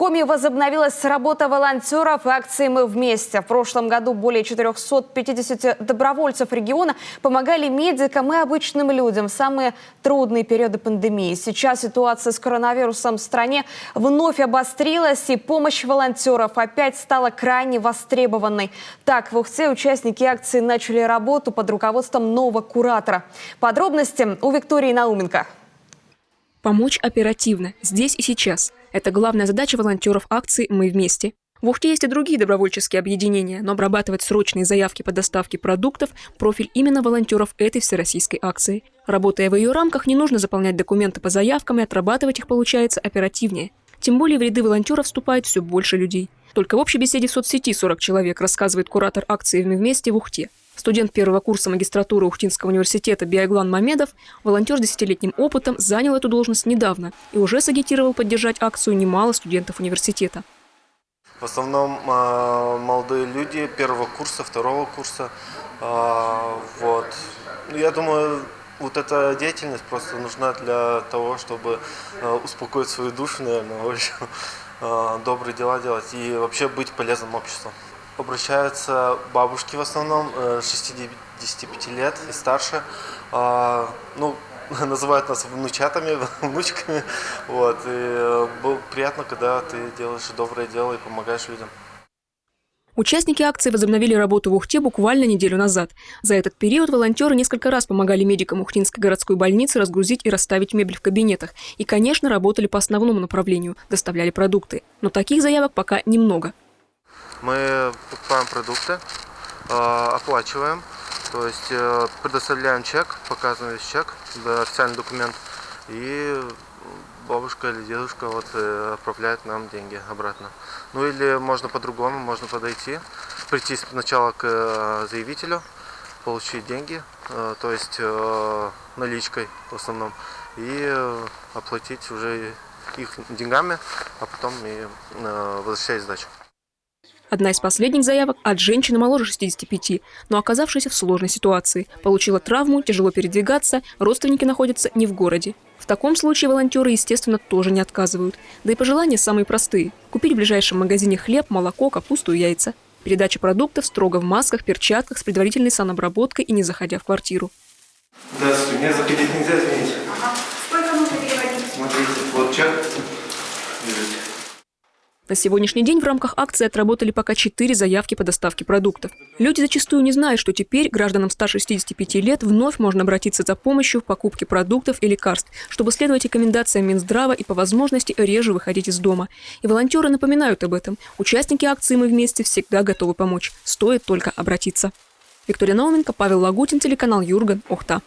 Коми возобновилась работа волонтеров акции «Мы вместе». В прошлом году более 450 добровольцев региона помогали медикам и обычным людям в самые трудные периоды пандемии. Сейчас ситуация с коронавирусом в стране вновь обострилась, и помощь волонтеров опять стала крайне востребованной. Так, в Ухте участники акции начали работу под руководством нового куратора. Подробности у Виктории Науменко. Помочь оперативно, здесь и сейчас. Это главная задача волонтеров акции «Мы вместе». В Ухте есть и другие добровольческие объединения, но обрабатывать срочные заявки по доставке продуктов – профиль именно волонтеров этой всероссийской акции. Работая в ее рамках, не нужно заполнять документы по заявкам, и отрабатывать их получается оперативнее. Тем более в ряды волонтеров вступает все больше людей. Только в общей беседе в соцсети 40 человек, рассказывает куратор акции «Мы вместе» в Ухте. Студент первого курса магистратуры Ухтинского университета Биаглан Мамедов, волонтер с 10-летним опытом, занял эту должность недавно и уже сагитировал поддержать акцию немало студентов университета. В основном молодые люди первого курса, второго курса. Вот. Я думаю, вот эта деятельность просто нужна для того, чтобы успокоить свою душу, наверное, в общем, добрые дела делать и вообще быть полезным обществу. Обращаются бабушки в основном, 65 лет и старше. Называют нас внучатами, внучками. Вот. И было приятно, когда ты делаешь доброе дело и помогаешь людям. Участники акции возобновили работу в Ухте буквально неделю назад. За этот период волонтеры несколько раз помогали медикам Ухтинской городской больницы разгрузить и расставить мебель в кабинетах. И, конечно, работали по основному направлению – доставляли продукты. Но таких заявок пока немного. Мы покупаем продукты, оплачиваем, то есть предоставляем чек, показываем весь чек, официальный документ, и бабушка или дедушка отправляет нам деньги обратно. Ну или можно по-другому, можно прийти сначала к заявителю, получить деньги, то есть наличкой в основном, и оплатить уже их деньгами, а потом и возвращать сдачу. Одна из последних заявок от женщины моложе 65, но оказавшейся в сложной ситуации. Получила травму, тяжело передвигаться, родственники находятся не в городе. В таком случае волонтеры, естественно, тоже не отказывают. Да и пожелания самые простые – купить в ближайшем магазине хлеб, молоко, капусту и яйца. Передача продуктов строго в масках, перчатках, с предварительной санобработкой и не заходя в квартиру. Здравствуйте, мне заходить нельзя, извините. Ага. Сколько нужно переводить? Смотрите, вот чек. На сегодняшний день в рамках акции отработали пока 4 заявки по доставке продуктов. Люди зачастую не знают, что теперь гражданам старше 65 лет вновь можно обратиться за помощью в покупке продуктов и лекарств, чтобы следовать рекомендациям Минздрава и по возможности реже выходить из дома. И волонтеры напоминают об этом. Участники акции «Мы вместе» всегда готовы помочь. Стоит только обратиться. Виктория Науменко, Павел Лагутин, телеканал Юрган, Ухта.